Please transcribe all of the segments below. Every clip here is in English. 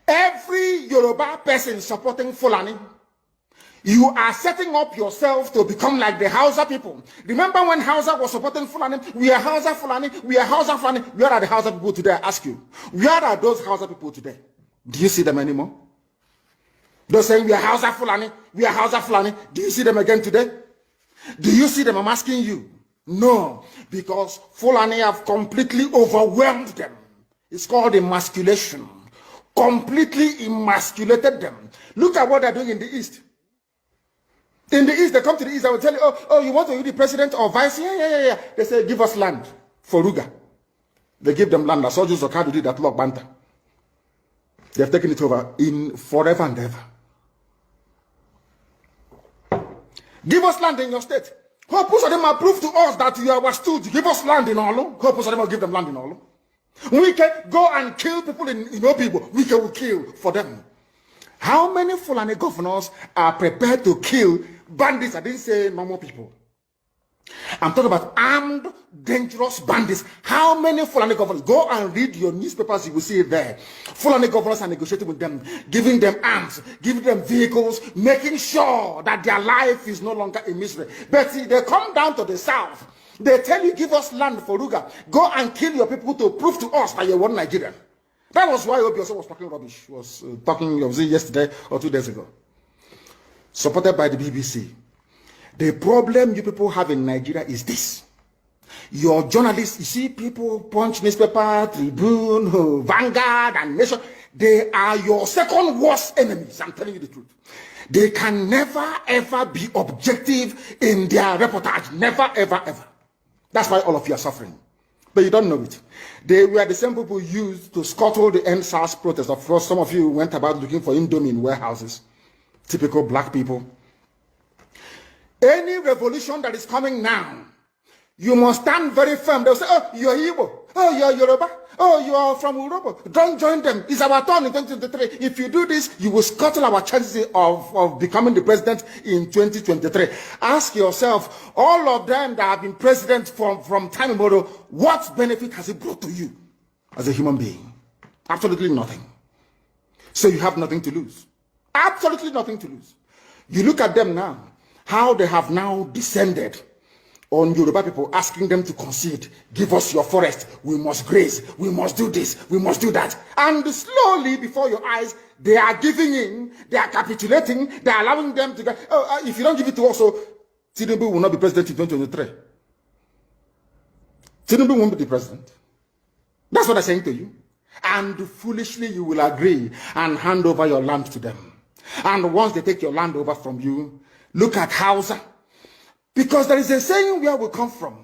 Every Yoruba person supporting Fulani, you are setting up yourself to become like the Hausa people. Remember when Hausa was supporting Fulani? We are Hausa Fulani, we are Hausa Fulani. Where are the Hausa people today? I ask you. Where are those Hausa people today? Do you see them anymore? They're saying we are Hausa Fulani, we are Hausa Fulani. Do you see them again today? Do you see them? I'm asking you. No, because Fulani have completely overwhelmed them. It's called emasculation. Completely emasculated them. Look at what they're doing in the East. In the East, they come to the East, I will tell you, oh, you want to be the president or vice? Yeah. They say, give us land for Ruga. They give them land. The soldiers of Kadu did that Lord Banta. They have taken it over in forever and ever. Give us land in your state. Hope of them prove to us that you are stood. Give us land in Olo. Hope of them will give them land in Olo. We can go and kill people in Obibo. We can kill for them. How many Fulani governors are prepared to kill bandits? I didn't say normal people. I'm talking about armed, dangerous bandits. How many Fulani governors? Go and read your newspapers, you will see it there. Fulani governors are negotiating with them, giving them arms, giving them vehicles, making sure that their life is no longer in misery. But see, they come down to the south. They tell you, give us land for Ruga. Go and kill your people to prove to us that you're one Nigerian. That was why Obioso was talking rubbish. He was talking, yesterday or 2 days ago. Supported by the BBC. The problem you people have in Nigeria is this. Your journalists, you see people punch newspaper, Tribune, Vanguard, and Nation. They are your second worst enemies. I'm telling you the truth. They can never, ever be objective in their reportage. Never, ever, ever. That's why all of you are suffering. But you don't know it. They were the same people used to scuttle the NSAS protest. Of course, some of you went about looking for Indomie in warehouses. Typical black people. Any revolution that is coming now, you must stand very firm. They'll say, oh, you're Igbo. Oh, you're Yoruba. Oh, you are from Europe. Don't join them. It's our turn in 2023. If you do this, you will scuttle our chances of becoming the president in 2023. Ask yourself, all of them that have been president from time immemorial, what benefit has it brought to you as a human being? Absolutely nothing. So you have nothing to lose. Absolutely nothing to lose. You look at them now, how they have now descended on Yoruba people, asking them to concede, give us your forest, we must graze, we must do this, we must do that. And slowly before your eyes, they are giving in, they are capitulating, they are allowing them to go, if you don't give it to us, Tinubu will not be president in 2023. Tinubu won't be the president. That's what I'm saying to you. And foolishly you will agree and hand over your land to them. And once they take your land over from you, look at Hausa. Because there is a saying where we come from.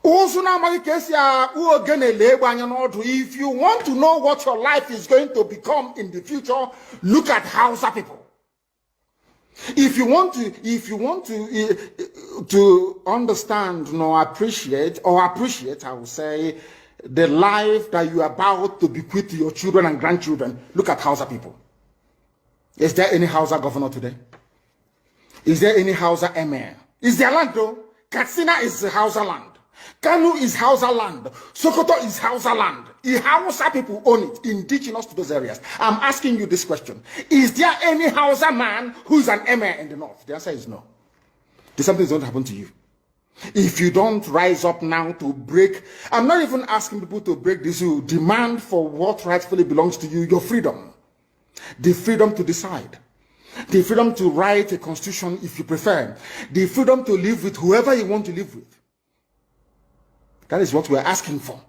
If you want to know what your life is going to become in the future, look at Hausa people. If you want to understand or appreciate, I will say, the life that you are about to bequeath to your children and grandchildren, look at Hausa people. Is there any Hausa governor today? Is there any Hausa emir? Is there land though? Katsina is Hausa land. Kanu is Hausa land. Sokoto is Hausa land. The Hausa people own it, indigenous to those areas. I'm asking you this question. Is there any Hausa man who's an emir in the north? The answer is no. Something's going to happen to you. If you don't rise up now to break, I'm not even asking people to break this rule. Demand for what rightfully belongs to you, your freedom. The freedom to decide. The freedom to write a constitution if you prefer. The freedom to live with whoever you want to live with. That is what we're asking for.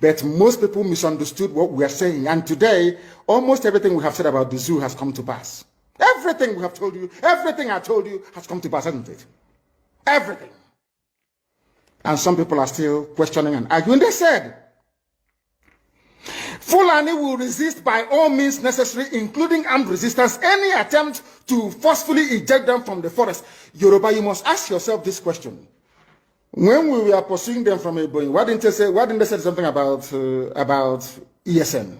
But most people misunderstood what we are saying. And today, almost everything we have said about the zoo has come to pass. Everything we have told you, everything I told you has come to pass, hasn't it? Everything. And some people are still questioning and arguing. They said, Fulani will resist by all means necessary, including armed resistance, any attempt to forcefully eject them from the forest. Yoruba, you must ask yourself this question. When we were pursuing them from Ebonyi, why didn't they say something about ESN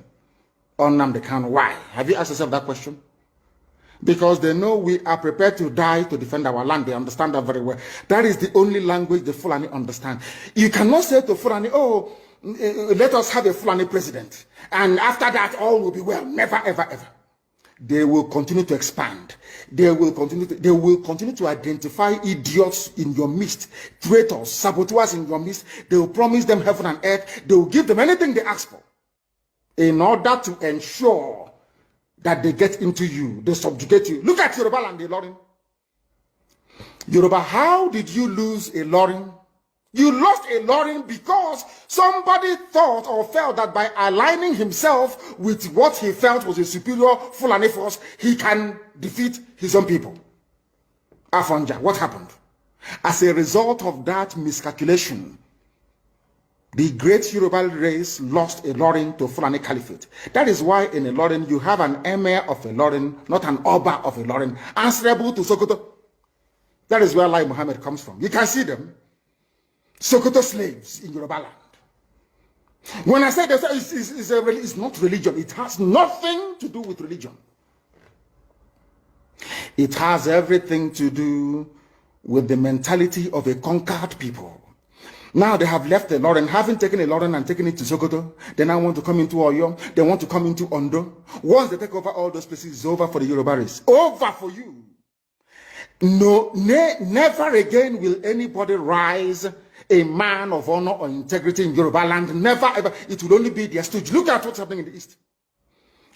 or Nnamdi Kanu? Why? Have you asked yourself that question? Because they know we are prepared to die to defend our land. They understand that very well. That is the only language the Fulani understand. You cannot say to Fulani, oh, let us have a Fulani president. And after that, all will be well. Never, ever, ever. They will continue to expand. They will continue to identify idiots in your midst, traitors, saboteurs in your midst. They will promise them heaven and earth. They will give them anything they ask for in order to ensure that they get into you, they subjugate you. Look at Yoruba land, Ilorin. Yoruba, how did you lose Ilorin? You lost Ilorin because somebody thought or felt that by aligning himself with what he felt was a superior Fulani force, he can defeat his own people. Afonja, what happened? As a result of that miscalculation, the great Yoruba race lost Ilorin to Fulani Caliphate. That is why in Ilorin you have an emir of Ilorin, not an Oba of Ilorin, answerable to Sokoto. That is where Lai Muhammad comes from. You can see them. Sokoto slaves in Yoruba land. When I say this, it's not religion. It has nothing to do with religion. It has everything to do with the mentality of a conquered people. Now they have left Ilorin, having taken Ilorin and taken it to Sokoto. They now want to come into Oyo. They want to come into Ondo. Once they take over all those places, it's over for the Yoruba race. Over for you. No, never again will anybody rise a man of honor or integrity in Yoruba land. Never ever. It will only be their stooge. Look at what's happening in the East.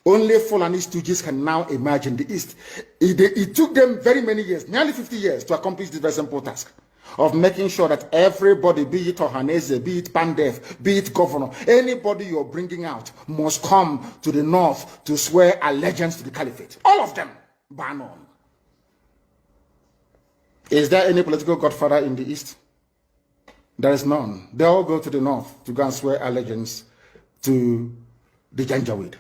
Only Fulani stooges can now emerge in the East. It took them very many years, nearly 50 years, to accomplish this very simple task of making sure that everybody, be it Ohanese, be it Pandef, be it governor, anybody you're bringing out must come to the north to swear allegiance to the caliphate. All of them, bar none. Is there any political godfather in the East? There is none. They all go to the north to go and swear allegiance to the Janjaweed.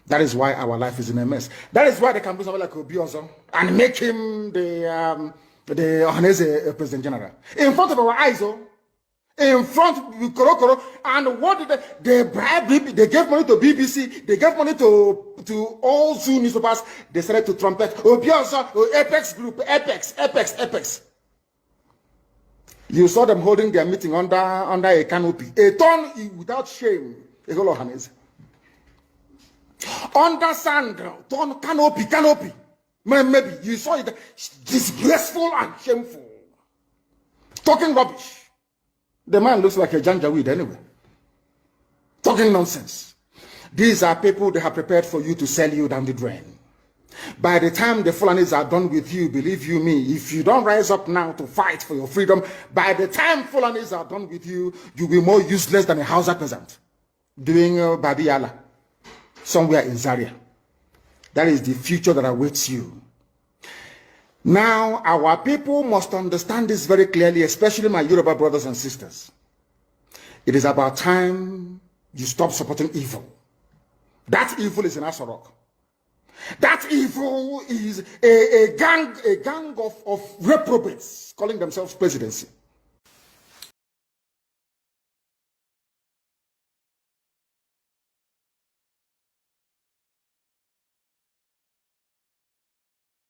That is why our life is in a mess. That is why they can bring somebody like Obiozo and make him the Ohanese President General. In front of our eyes, in front of Korokoro. And what did they bribe? They gave money to BBC. They gave money to all Zoo newspapers. They started to trumpet. Obiozo, Apex Group, Apex. You saw them holding their meeting under a canopy. A ton without shame. A whole Ohanese. Under sand, ton canopy. Maybe you saw it disgraceful and shameful. Talking rubbish. The man looks like a Janjaweed anyway. Talking nonsense. These are people they have prepared for you to sell you down the drain. By the time the Fulanis are done with you, believe you me, if you don't rise up now to fight for your freedom, by the time Fulanis are done with you, you'll be more useless than a Hausa peasant doing Babi Allah somewhere in Zaria. That is the future that awaits you. Now, our people must understand this very clearly, especially my Yoruba brothers and sisters. It is about time you stop supporting evil. That evil is in Asorok. That evil is a gang of reprobates calling themselves presidency.